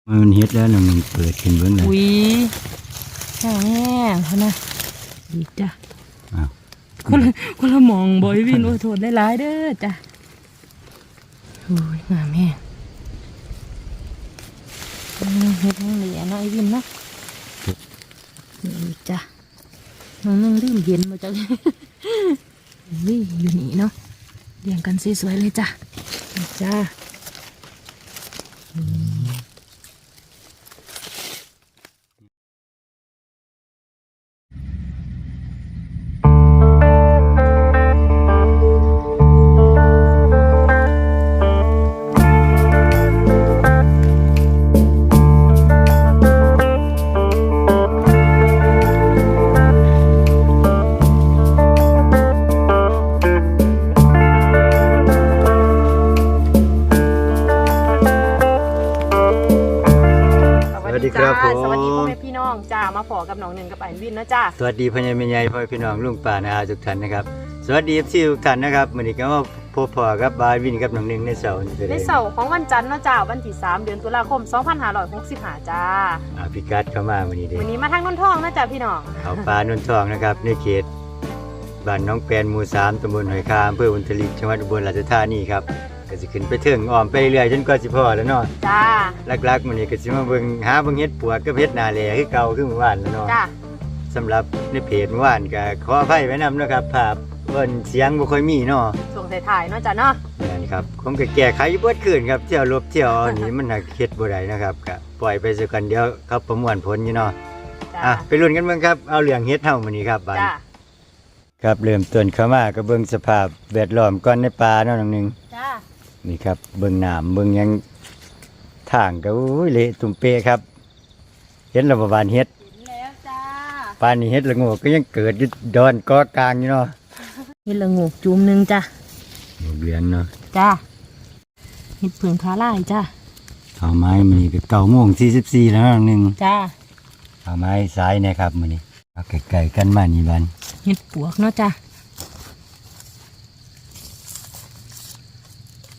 มันเฮ็ดแล้วน้องนึงเปิดขึ้นเบิ่งเลยอุ้ยแห้งเขานะดีจ้ะ อ้าว คนละหมองบอยวินโอ้โทษหลายๆเด้อจ้ะโอ้ยงามแห้งเฮ็ดให้เหลือเนาะไอ้วินเนาะนี่จ้ะน้องนึงลืมเย็นมาจ้ะนี่อยู่นี่เนาะเรียงกันสวยๆเลยจ้ะนี่จ้ะสวัสดีครับผม สวัสดีพ่อแม่พี่น้องจ้ามาพอกับน้องหนึ่งกับไอ้วินนะจ้า สวัสดีพ่อใหญ่แม่ใหญ่พ่อพี่น้องลุงป้าน้าอาทุกท่านนะครับสวัสดีพี่ทุกท่านนะครับมื้อนี้ก็มาพบพ่อกับบายวินกับน้องนึงในเสาร์นี้ ในเสาร์ของวันจันทร์เนาะจ้าวันที่3 เดือนตุลาคม 2565จ้า พี่กัดเข้ามามื้อนี้เด้ วันนี้มาทางนนทองนะจ้าพี่น้อง เอาปลานนทองนะครับในเขตบ้านน้องแปนหมู่3ตำบลหอยคามอำเภออุทลิกจังหวัดอุบลราชธานีครับก็สิขึ้นไปถึงอ้อมไปเรื่อยๆจนกว่าสิพอแล้วเนาะ จ้า ลักๆมื้อนี้ก็สิมาเบิ่งหาเบิ่งเฮ็ดปวกกับเฮ็ดนาแลคือเก่าคือเมื่อวานแล้วเนาะ จ้า สำหรับในเพจเมื่อวานก็ขออภัยไว้นำนะครับภาพเพิ่นเสียงบ่ค่อยมีเนาะ ส่งถ่ายๆเนาะจ้าเนาะ นั่นครับผมก็แก้ไขอยู่เบิดคืนครับเที่ยวลบเที่ยวอันนี้มันหักเฮ็ดบ่ได้นะครับก็ปล่อยไปซะกันเดี๋ยวเขาประมวลผลอยู่เนาะ จ้า ไปลุ้นกันเบิ่งครับเอาเรื่องเฮ็ดเฮามื้อนี้ครับบัด จ้า ครับเริ่มต้นเข้ามาก็เบิ่งสภาพแวดล้อมก่อนในป่าเนาะน้องหนึง จ้า นี่ครับเบิ่งน้ำเบิ่งหยังทางก็อุ้ยเละตุ่มเปะครับเห็นแล้วบ่บานเฮ็ด เห็นแล้วจ้า ป่านนี้เฮ็ดละโงกก็ยังเกิดอยู่ดอนกอกลางอยู่เนาะ เห็ดละงูกจุ่มหนึงจ้า เหลืองเนาะ จ้าเห็ดเผืองขาลายจ้า เอาไม้มื้อนี้ก็9:44แล้วเนาะน้องหนึง จ้า เอาไม้สายเนะครับมื้อนี้เอาไกลๆกันมานี่บัน เห็ดปวกเนาะจ้า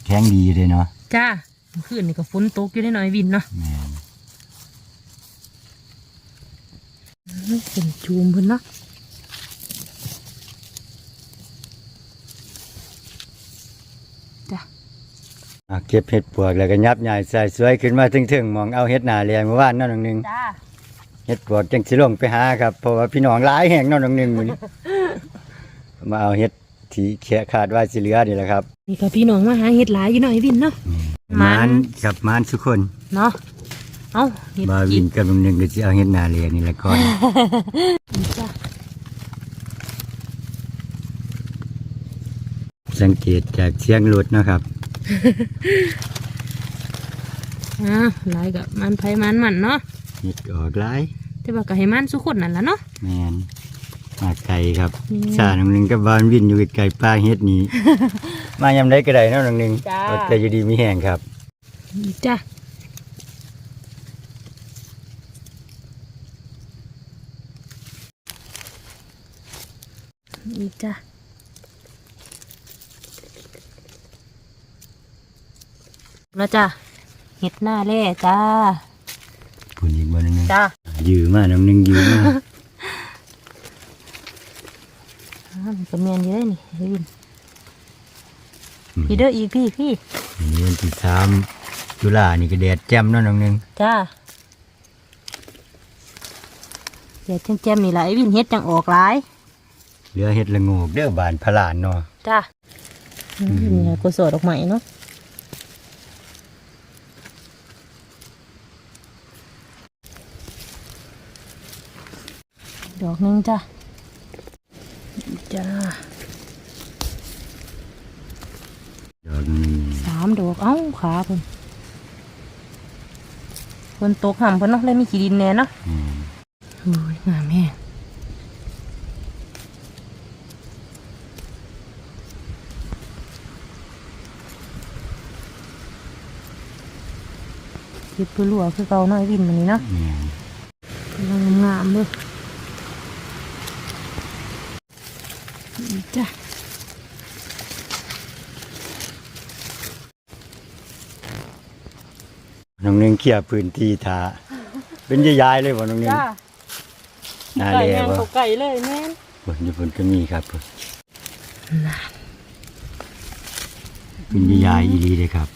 แข็งดีเลยเนาะ จ้าเมื่อคืนนี่ก็ฝนตกอยู่ได้หน่อยวินเนาะ แม่น เป็นจูมเพิ่นเนาะจ้ะ เก็บเห็ดปวกแล้วก็ยับใหญ่ใส่สวยขึ้นมาถึงๆมองเอาเห็ดหน้าแลงเมื่อวานเนาะน้องหนึง จ้า เห็ดปวกจังสิลงไปหาครับเพราะว่าพี่น้องหลายแห่งเนาะน้องหนึงมื้อนี้ มาเอาเห็ดที่แค่คาดว่าสิเหลือนี่แหละครับ นี่ก็พี่น้องมาหาเห็ดหลายอยู่หน่อยวินเนาะ มานครับมานทุกคน เนาะเอ้าเห็ด บาวิ กิ น น กับน้องหนึงก็สิเอาเห็ดหน้าแลงนี่แหละก่อน จ้ะ สังเกตจากเสียงรถเนาะครับ หลายกับมันไผมันเนาะ เห็ดออกหลาย แต่ว่าก็ให้มันสุกคนนั่นล่ะเนาะ แม่นมาไกลครับ อืม ชาน้องหนึงกับบานวินอยู่ไกลๆป่าเห็ดนี้ มายามใดก็ได้เนาะน้องหนึง จ้า อดแต่อยู่ดีมีแห้งครับ นี่จ้ะนี่จ้ะแล้วจ้ะเห็ดหน้าแร่จ้า พูดอีกบ่นึง จ้า ยืมมาน้ำหนึ่งยืมมา มันก็เมียนเยอะนี่เฮ้ยวินพี่เด้ออีกพี่ นี่วันที่3 ตุลานี่ก็แดดแจ่มเนาะน้องหนึง จ้าเดี๋ยวแจ่มๆนี่แหละไอ้วินเฮ็ดจังออกหลาย เหลือเห็ดละโงกเด้อบานพะลานเนาะ จ้านี่แหละก็สดออกใหม่เนาะดอกหนึงจ้าจ้า ดอกหนึ่ง 3 ดอกเอ้าขาเพิ่นฝนตกห่ำเพิ่นเนาะเลยมีขี้ดินแน่เนาะ โอ้ยงามแม่เก็บตัวหลัวคือเก่าน้อยวินมันนี้เนาะ แม่น กำลังงามเลยนี่จ้ะ น้องหนึงเคลียร์พื้นที่ทาเป็นยายๆเลยบ่น้องหนึง จ้า นา ไก่ แล ย่าง บ่ เขาไก่เลยแม่น บนญี่ปุ่นก็มีครับเป็นยายอีหลีเลยครับ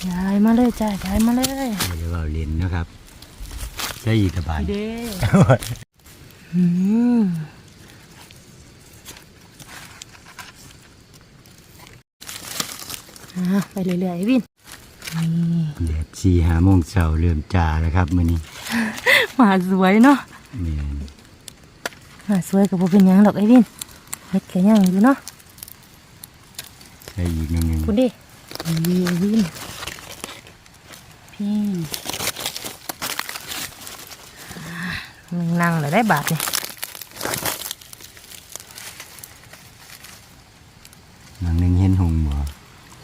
ยายมาเลยจ้ายายมาเลย เดี๋ยวเราเล่นนะครับใช่อีกกระบาล พี่เด้อืมไปเรื่อยๆวินนี่ แดด4-5 โมงเช้าเริ่มจ้าแล้วครับมื้อนี้ หมาสวยเนาะ แม่น หมาสวยกับบ่เป็นหยังดอกไอ้วินเฮ็ดแค่ยังอยู่เนาะ ใช่อีกน้องหนึง คุณดินี่ไอ้วินพี่นั่งเลยได้บาทเนี่ย น้องหนึงเห็นหงส์บ่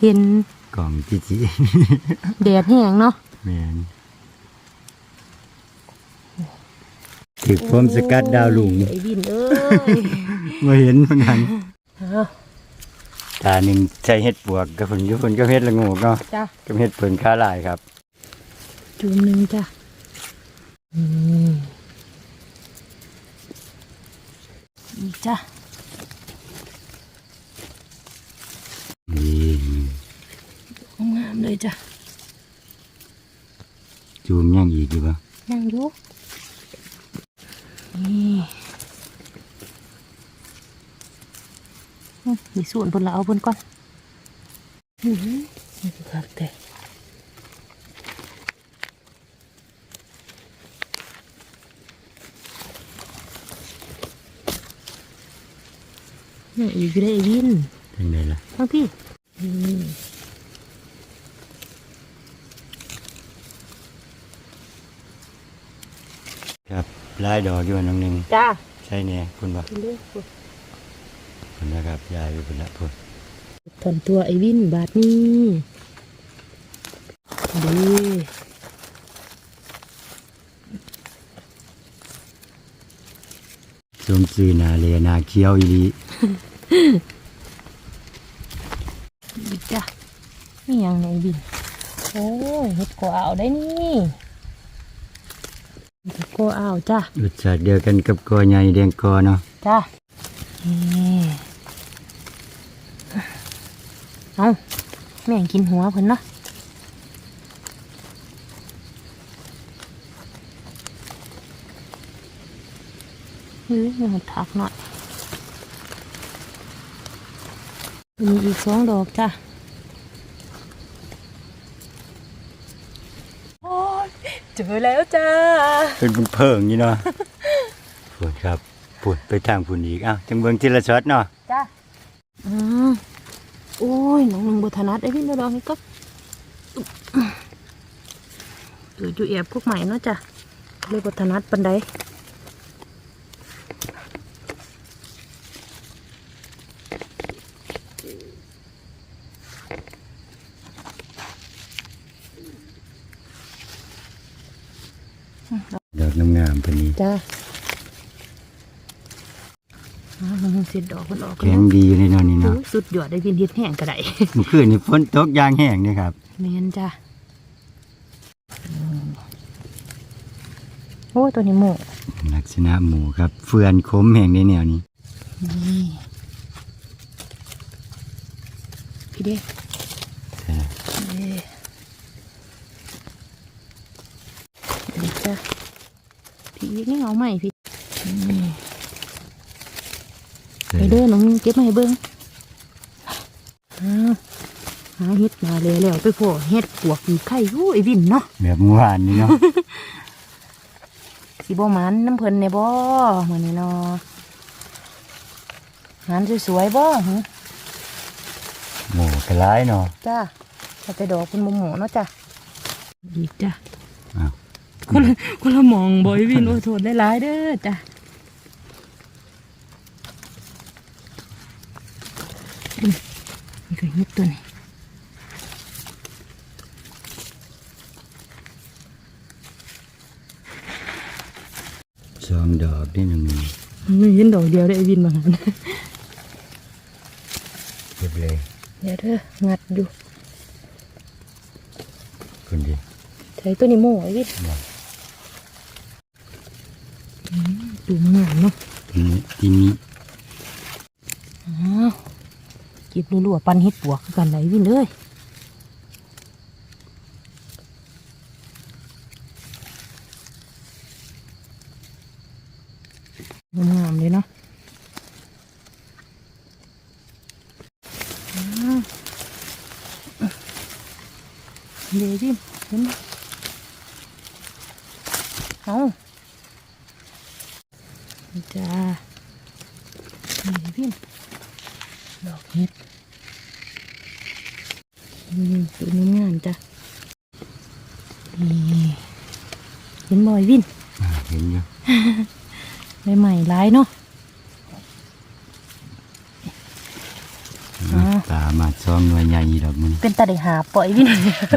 เห็น กล่องจิจิ แดดแห้งเนาะ แม่นถึกพร้อมสกัดดาวหลุง ไอ้วินเอ้ย มาเห็นเหมือนกัน เอา ตาหนึ่งใช้เห็ดปวกกับผลยุผลก็เห็ดละโงูเนาะ จ้ะ กับเห็ดผลค้าลายครับ จุ่มหนึ่งจ้ะอีกจ้ะ นี่ งามเลยจ้ะ จูมย่างอีกดีป่ะ ยังอยู่นี่มีส่วนบนละเอาบนก่อนนี่คือครับแต่นี่อีกได้ไอ้วิน ยังไงล่ะ ทั้งพี่ ครับลายดอกอยู่อันน้องหนึ่ง จ้า ใช่เนี่ยคุณป่ะ เลือก คุณนะครับยายไปคุณละพุ่น ถอนตัวไอ้วินบาทนี้ดี สมซื้อนาเลนาเคี้ยวอีหลี ดีจ้ะนี่ยังไงบินโอ้ยเห็ดกออ่าวได้นี่เห็ดกออ่าวจ้ะ รสชาติเดียวกันกับกอใหญ่แดงกอเนาะ จ้ะนี่เอาแม่งกินหัวเพิ่นเนาะยังถักหน่อยมีอีก2 ดอกจ้ะโอ้ยเจอแล้วจ้า เป็นบุญเพิ่งนี่เนาะ พุ่นครับพุ่นไปทางพุ่นอีกอ้าวจังเบิ่งทีละช็อตเนาะ จ้าโอ้ยน้องหนึ่งบทนัดไอ้พี่เดี๋ยวลองให้ก็จูแอบพวกใหม่เนาะจ้ะเลยบทนัดปันไดดอกงามๆเพิ่นนี่ จ้าเสร็จดอกมันออก แข็งดีอยู่ในเนาะนี่เนาะ สุดยอดได้พินเฮ็ดแห้งก็ได้ เมื่อคืนนี่ฝนตกยางแห้งนี่ครับ เมนจ้ะโอ้ตัวนี้หมู ลักษณะหมูครับเฟือนคมแห้งในแนวนี้ นี่พี่เด้ ใช่ ดีจ้ะพี่นี่เอาใหม่พี่ไปเด้อน้องเก็บมาให้เบิ้งหาเฮ็ดมาแล้วไปพอเฮ็ดปวกมีไข่อยู่ไอ้วินเนาะ แบบเมื่อวานนี่เนาะ สิบ่หมันน้ำเพิ่นในบ่มื้อนี้เนาะหานสวยๆบ่หึ หมูกระไรเนาะ จ้าถ้าไปดอกคุณบ่หมูเนาะจ้ะอีกจ้ะ อ้าว คนละมองบ่อยวินโอ้โทษหลายๆเด้อจ้ะนี่ก็เฮ็ดตัวนี้ 2 ดอกนี่หนึ่ง เห็นดอกเดียวได้ไอ้วินบางอัน เก็บเลย เดี๋ยวเด้องัดอยู่ คนดี จ้ะ ใส่ตัวนี้โม่ไอ้วิดูมันงามเนาะ ทีนี้ อ้าวเก็บรัวๆปันเฮ็ดปวกคือกันไหนวินเลยงามเลยเนาะเดี๋ยวดิเห็นไหมเอาจ้านี่พี่ดอกเห็ดสวยงามจ้ะนี่เห็นบ่อยวิน เห็นอยู่ ใหม่ๆร้ายเนาะ ตามาซ้อมหน่วยใหญ่ดอกมัน เป็นตาได้หาปล่อยวิน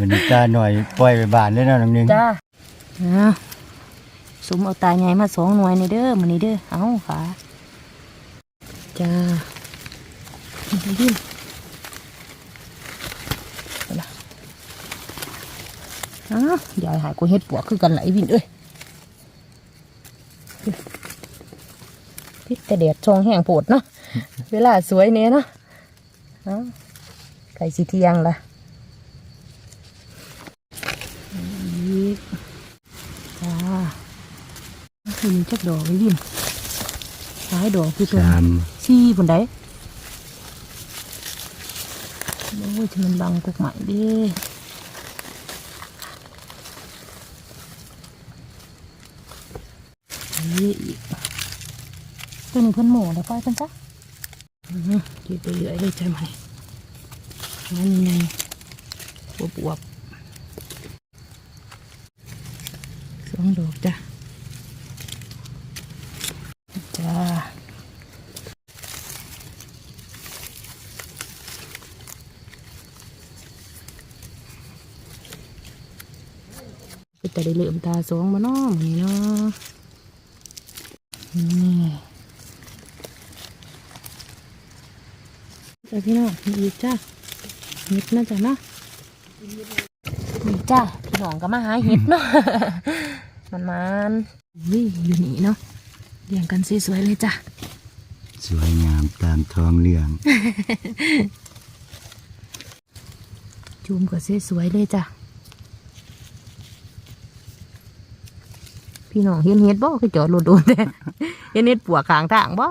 มันตาหน่อยปล่อยไปบ้านเลยเนาะน้องหนึง จ้าสมเอาตาใหญ่มา2 หน่วยในเด้อมันนี่เด้อเอาขาจ้าวินยายหายกูเฮ็ดปวกคือกันไหลวินเอ้ยพิษแต่แดดช่องแห้งโผดเนาะ เวลาสวยเนี่ยเนาะไก่สีเทียงล่ะจ้าคือมีจักดอกไว้วินซ้ายดอกคือตัว ซี่บนไดโอ้ยที่มันบังกุกใหม่ดินี่อีกตัวนี้เพิ่นหมูแล้วไปกันจ้ะกินไปเรื่อยเลยใช่ไหมงั้นยังไงบวบ2 ดอกจ้ะจ้าแต่ได้เหลื่อมตา2มาเนาะนี่เนาะนี่จ้าพี่น้องอีกจ้าเห็ดน่าจะเนาะนี่จ้าพี่น้องก็มาหาเห็ดเนาะ มันวิ่งอยู่นี่เนาะเรียงกันสวยๆเลยจ้ะ สวยงามตามท้องเรื่อง จุ่มก็สวยๆเลยจ้ะพี่น้องเห็นเห็ดบ่คือจอดรถโดนแต่ เห็นเห็ดปวกข้างทางบ่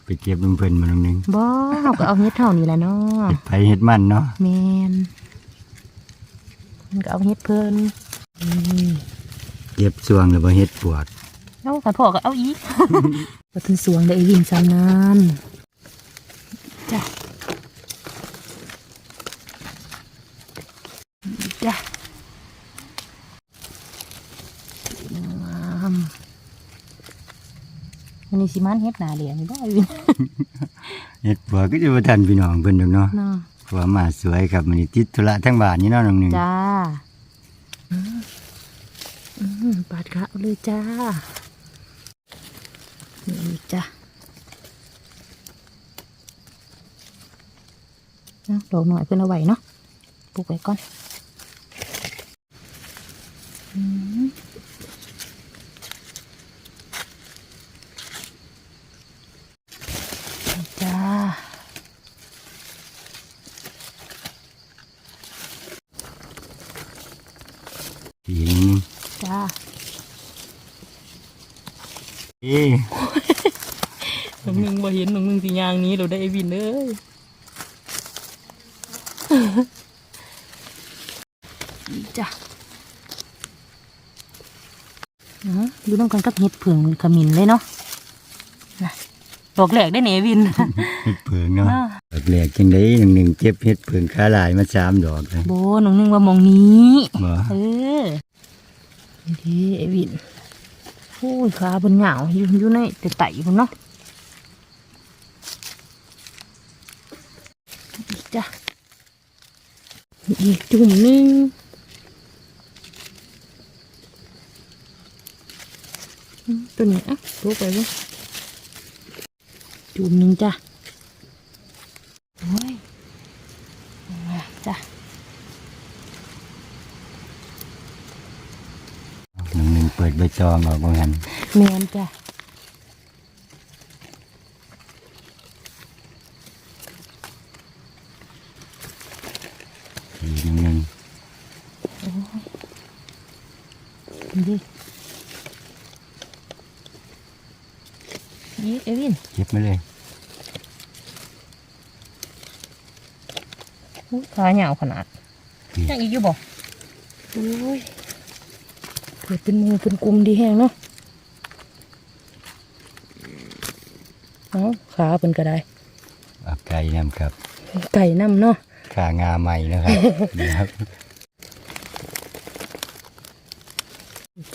ไปเก็บน้ำเพิ่นมาน้องหนึง บ่เราก็เอาเห็ดเท่านี้แหละเนาะ เฮ็ดไผเฮ็ดมันเนาะ แมนมันก็เอาเห็ดเพิ่นนี่ เก็บสวงแล้วบ่เฮ็ดปวด เอากันพ่อก็เอาอีก ก็ถึงสวงได้อีกวิ่งซ้ำนานจ้ะจ้ะงามอันนี้สิมันเฮ็ดหนาเหลียงนี่บ่ไอ้วิน เฮ็ดปวดก็จะบ่ทันพี่น้องเพิ่นดอกเนาะ เนาะ เพราะว่ามาสวยครับมื้อนี้ติดธุระทั้งบ้านนี่เนาะน้องหนึง จ้าปาดขาเอาเลยจ้านี่จ้ะดอกหน่อยเพื่อนเอาไว้เนาะปลูกไว้ก่อนจ้า หิน จ้า หนุ่มหนึ่งบ่เห็นหนุ่มหนึ่งสียางนี้เราได้ไอวินเลยจ้ะดูน้องกันกับเห็ดผึ่งขมิ้นเลยเนาะนะดอกแหลกได้เนี่ยวิน เฮ็ดเพิงเนาะดอกแรกจังได๋น้องหนึงเก็บเฮ็ดเพิงขาหลายมา3 ดอกเลย โบหนุ่มหนึ่งว่ามองนี้ บ่ ดีไอวินโอ้ยขาบนเหงาอยู่ในแต่ไต่บนเนาะจ้ะอีกจุ่มหนึงตัวนี้อ่ะตัวไปเลยจุ่มหนึงจ้ะโอ้ยจ้ะ ปิดใบตองออกบางหัน แม่นจ้ะ อีกหนึ่ง ดินี่เอวิน เก็บมาเลย ขาเหยาวขนาดยังอีกอยู่บ่โอ้ยเกิดเป็นหมูเป็นกลุ่มดีแห้งเนาะเอาขาเป็นก็ได้ เอาไก่น้ำครับ ไก่น้ำเนาะ ขางาใหม่นะครับ นี่ครับ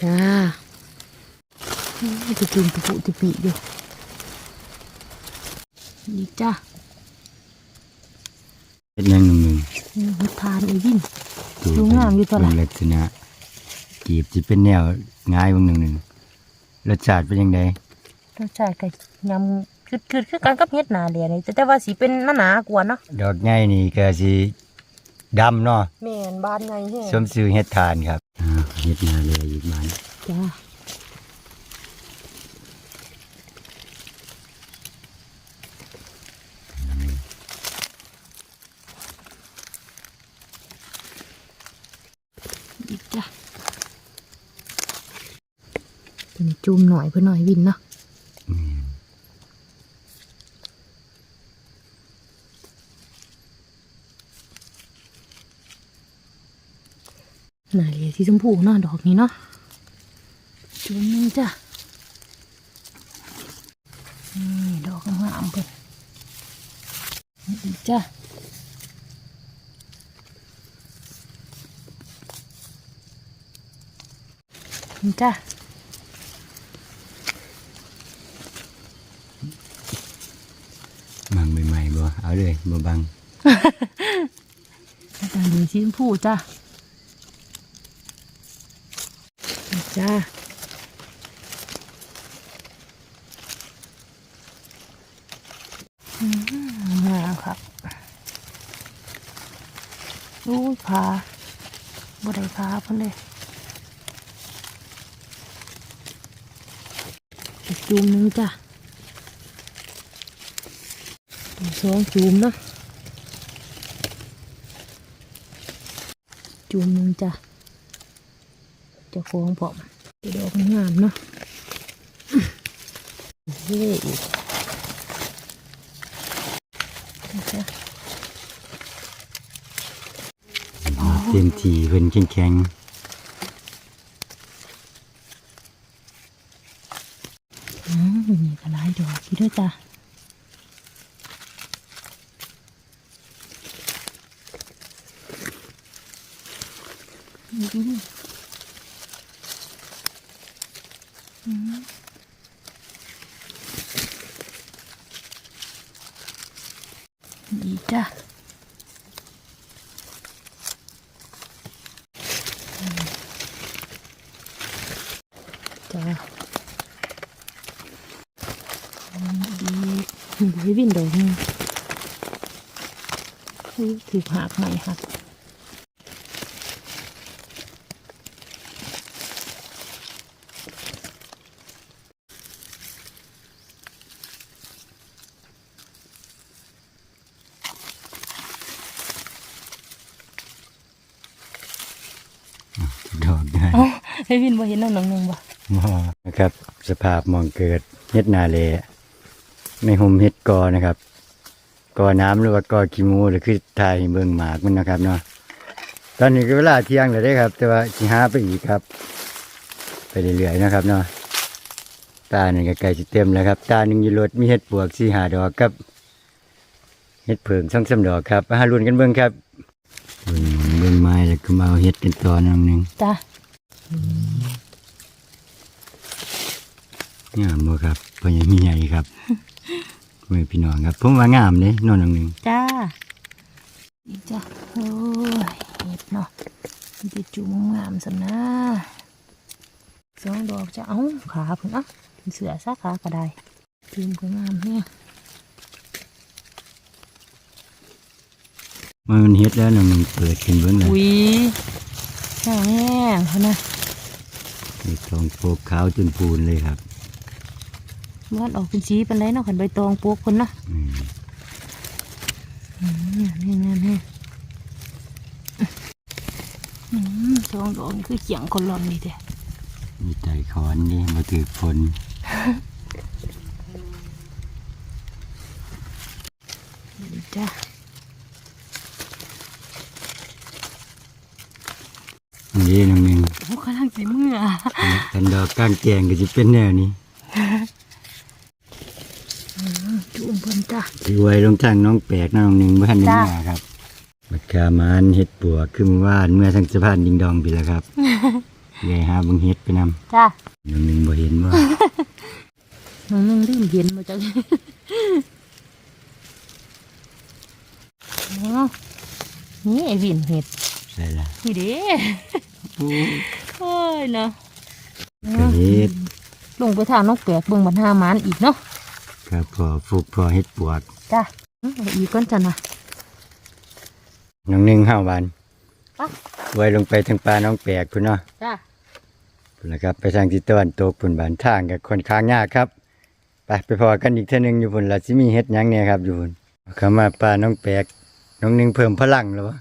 จ้าจะกินตุปุติปิอยู่นี่จ้า เป็นยังหนึ่ง หัวทานอีวิน ดูงามอยู่ตลอด เป็นลักษณะกีบจะเป็นแนวง่ายบางหนึ่งรสชาติเป็นยังไง รสชาติก็ยำคือกันกับเฮ็ดนาเดียนี่แต่ว่าสีเป็นหนากว่าเนาะ ดอกง่ายนี่ก็สิดำเนาะ แม่นบานไงแห้ง สมชื่อเฮ็ดทานครับเฮ็ดนาเลยอีกมัน จ้าอีกจ้ะตัวนี้จุ่มหน่อยเพื่อหน่อยวินเนาะนาเรียที่ชมพูเนาะดอกนี้เนาะจุ่มนึงจ้ะนี่ดอกงามๆเพิ่นนี่อีกจ้ะนี่จ้ะ มังใหม่ๆบ่เอาเลยบ่บัง อาจารย์ดีสีชมพูจ้ะนี่จ้ะงามครับอู้ยพาบ่ได้พาเพิ่นเลยอีกจุ่มหนึงจ้ะสองจุ่มเนาะจุ่มหนึงจ้ะเจะฟองผอมดอกงามเนาะเฮ้อีกนี่จ้ะ เต็มที่เพิ่นแข็ง นี่ก็หลายดอกอยู่ด้วยจ้ะนี่จ้ะจ้ะดีวินดอกนึงถือหักใหม่หักๆดอกง่าย ให้วินบ่เห็นน้ำหนังหนึ่งบ่ นะครับสภาพหมองเกิดเฮ็ดนาเลไม่ห่มเฮ็ดกอนะครับกอน้ำหรือว่ากอขี้หมูหรือคือทายเบิ่งหมากมันนะครับเนาะตอนนี้ก็เวลาเที่ยงแล้วเด้ครับ แต่ว่าสิหาไปอีกครับ ไปเรื่อยๆนะครับเนาะตาหนึ่งก็ใกล้สิเต็มแล้วครับตาหนึ่งอยู่รถมีเฮ็ดปวก4-5ดอกครับเฮ็ดเผิง2-3ดอกครับมาลุ้นกันเบิ่งครับเบิ่งไม้แล้วก็มาเอาเฮ็ดกันต่อหนึง จ้ะ งามบ่ครับเพราะยังมีใหญ่ครับเมื่อพี่น้องครับผมว่างามเลยนอนหนึ่ง จ้านี่จ้ะโอ้ยเห็ดเนาะมันจะจุ่มงามสำนะสองดอกจะเอาขาเพิ่นอ่ะเสือซะขาก็ได้จุ่มก็งามเนี่ย มันเฮ็ดแล้วหนึ่งเปิดขึ้นเบิ่งเลย อุ้ยแห้งแห้งเขานะ มีทองโปกขาวจนพูนเลยครับ มันออกเป็นสีเป็นไรเนาะขันใบตองปลูกคนเนาะ นี่ทองดอกนี่คือเขียงคนหลอนนี่เด้ มีใจคอนนี่มาถือฝน นี่จ้า นี่น้องหนึ่ง โอ้กำลังสีมืออ่ะ กันดอกก้างแกงก็จะเป็นแนวนี้ จุ่มเพิ่นจ้า ที่ไว้ลงทางน้องแปลกน้องหนึ่งบ้านนี้ครับบัดกามานเฮ็ดปัวขึ้นว่านเมื่อทั้งสะพานดิงดองไปแล้วครับ เลยหาเบิ่งเฮ็ดไปนำ จ้า น้องหนึ่งบ่เห็นว่า น้องนึงดื่มเย็นมาจ้านี่ไอ้วินเห็ด ใช่ละ นี่เด้โอ้ยเนาะ ก็เฮ็ด ลงไปทางนกแปลกเบิ่งบรรหามานอีกเนาะ ครับพอฟุกพอเฮ็ดปวก จ้าเอาอีกก้อนจันนะ น้องหนึ่งห้าวัน ไป ไว้ลงไปทางปลาน้องแปลกพุ่นเนาะ จ้า พุ่นละครับไปทางทิศตะวันตกพุ่นบ้านทางก็ค่อนข้างยากครับไปพอกันอีกเทื่อนึงอยู่พุ่นล่ะสิมีเฮ็ดหยังแหน่ครับอยู่พุ่นเข้ามาปลาน้องแปลกน้องหนึ่งเพิ่มพลังแล้ววะ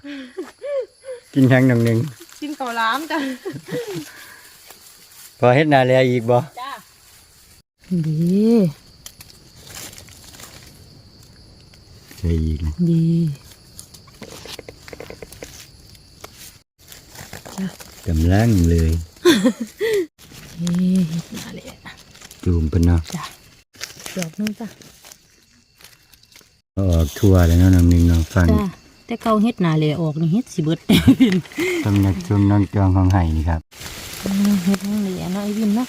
กินหยังน้องหนึ่ง กินเกาล้ามจ้า พอเฮ็ดนาแลอีกบ่ จ้าดี ใช่อีกนะ ดี กำลังเลย เฮ้ยมาเลย จูมเพิ่นเนาะ จ้าดอกนึงจ้า เอาออกทั่วแล้วเนาะน้องหนึ่งน้องฟัง จ้าแต่เกาเฮ็ดหนาเลยออกนี่เฮ็ดสิเบิด สำนักชมน้องจองของไห้นี่ครับ เฮ็ดนั่งเลยเนาะไอ้วินเนาะ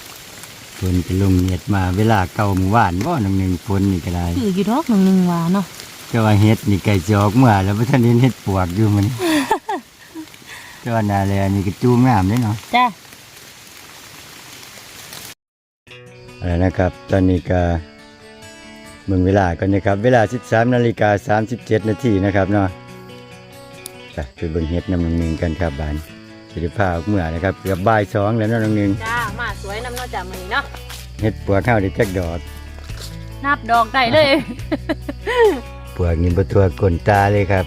ฝนจะลงเฮ็ดมาเวลาเก่าหมู่บ้านบ่น้องหนึ่งฝนนี่ก็ได้ คืออยู่ดอกหนึ่งว่าเนาะ แต่ว่าเฮ็ดนี่ไก่จอกเมื่อแล้วบ่ทันเห็นเฮ็ดปวกอยู่มัน แต่ว่านาแลนี่ก็จูมงามเด้เนาะ จ้า อะไรนะครับ ตอนนี้ก็เบิ่งเวลาก่อนนะครับ เวลา 13:37 นาทีนะครับเนาะไปเบิ่งเฮ็ดนำน้องหนึ่งกันครับบ้านสิได้พาออกเมื่อนะครับเกือบบ่ายสองแล้วเนาะน้องหนึ่ง จ้ามาสวยน้ำเนาะจ้ามื้อนี้เนาะ เฮ็ดปวกเฮาได้จักดอก นับดอกได้เลย ปวกนี่บ่ทั่วก้นตาเลยครับ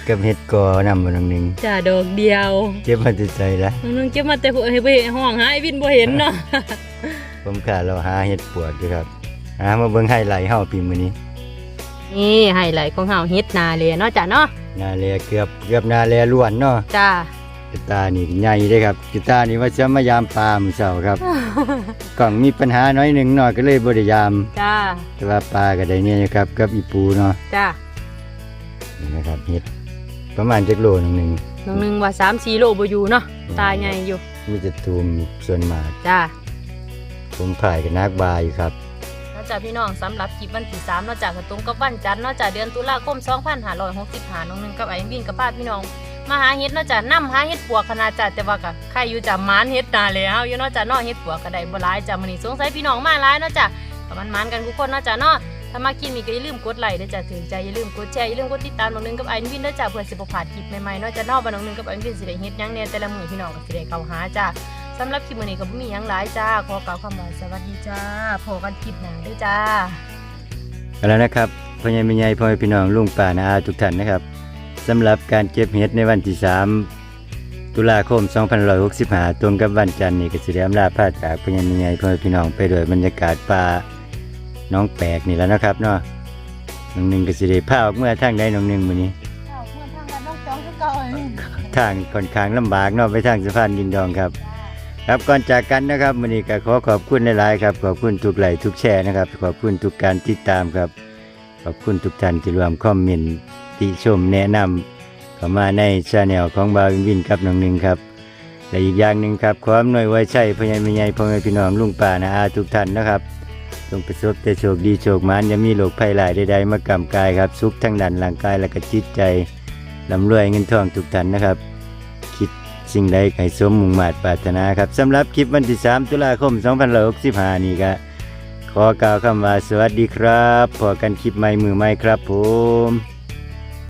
กับเฮ็ดกอนำบ่น้องหนึ่ง จ้าดอกเดียว เก็บมาแต่ใจละ นึงเก็บมาแต่ให้ไปห้องหาไอ้วินบ่เห็นเนาะ ผมขาเราหาเฮ็ดปวกอยู่ครับหามาเบิ่งไฮไลท์เฮาปีมื้อนี้ นี่ไฮไลท์ของเฮาเฮ็ดนาเลยเนาะจ้าเนาะ นาแลเกือบนาแลล้วนเนาะ จ้า กีตาร์นี่ใหญ่เด้ครับกีตาร์นี่ว่าจะมายามปลามื้อเช้าครับ กล่องมีปัญหาน้อยหนึงเนาะก็เลยบ่ได้ยาม จ้า แต่ว่าปลาก็ได้เนี่ยนะครับกับอีปูเนาะ จ้า นี่นะครับเฮ็ดประมาณจักโลนึง น้องนึงว่า3-4 โลบ่อยู่เนาะตาใหญ่อยู่ มีแต่ตูมส่วนมาก จ้า ผมพายกับนักบาอยู่ครับ เนาะจ้าพี่น้องสำหรับคลิปวันที่3เนาะจ้าก็ตรงกับวันจันทร์เนาะจ้าเดือนตุลาคม2565น้องนึงกับไอ้วินกับป้าพี่น้องมาหาเฮ็ดเนาะจ้านำหาเฮ็ดปวกขนาดจ้าแต่ว่าก็ใครอยู่จ้ามานเฮ็ดนาเลยเฮาอยู่เนาะจ้าเนาะเฮ็ดปวกก็ได้บ่หลายจ้ามื้อนี้สงสัยพี่น้องมาหลายเนาะจ้าก็มันๆกันทุกคนเนาะจ้าเนาะถ้ามาคลิปนี้ก็อย่าลืมกดไลค์เด้อจ้าถึงใจอย่าลืมกดแชร์อย่าลืมกดติดตามน้องนึงกับไอ้วินเด้อจ้าเพื่อสิบ่พลาดคลิปใหม่ๆเนาะจ้าเนาะว่าน้องนึงกับไอ้วินสิได้เฮ็ดหยังแหน่แต่ละมื้อพี่น้องก็สิได้เข้าหาจ้าสำหรับคลิปมื้อนี้ก็บ่มีหยังหลายจ้าขอกล่าวคำว่าสวัสดีจ้าพบกันคลิปหน้าเด้อจ้า เอาแล้วนะครับพ่อใหญ่แม่ใหญ่พ่อแม่พี่น้องลุงป้าน้าอาทุกท่านนะครับสำหรับการเก็บเห็ดในวันที่3ตุลาคม2565ตรงกับวันจันทร์นี่ก็สิได้อำลาพาจากพ่อใหญ่แม่ใหญ่พ่อแม่พี่น้องไปด้วยบรรยากาศป่าน้องแปลกนี่แล้วนะครับเนาะน้องหนึงก็สิได้พาออกเมื่อทางใดน้องหนึงมื้อนี้ เอาเมื่อทางกันน้องจองคือเก่าเลย ทางค่อนข้างลำบากเนาะไปทางสะพานดินดองครับครับก่อนจากกันนะครับมื้อนี้ก็ขอขอบคุณหลายๆครับขอบคุณทุกไลค์ทุกแชร์นะครับขอบคุณทุกการติดตามครับขอบคุณทุกท่านที่ร่วมคอมเมนต์ติชมแนะนำเข้ามาในชาแนลของบ่าววินกับน้องหนึงครับและอีกอย่างหนึ่งครับความหน่วยไว้ใช้พ่อใหญ่แม่ใหญ่พ่อแม่พี่น้องลุงป้าน้าอาทุกท่านนะครับจงประสบแต่โชคดีโชคหมานอย่ามีโรคภัยหลายใดๆมากำกายครับสุขทั้งด้านร่างกายและก็จิตใจร่ำรวยเงินทองทุกท่านนะครับคิดสิ่งใดให้สมมุ่งมา่ปรารถนาครับสำหรับคลิปวันที่3ตุลาคม2565นี่ก็ขอกล่าวคำว่าสวัสดีครับพบกันคลิปใหม่มือใหม่ครับผม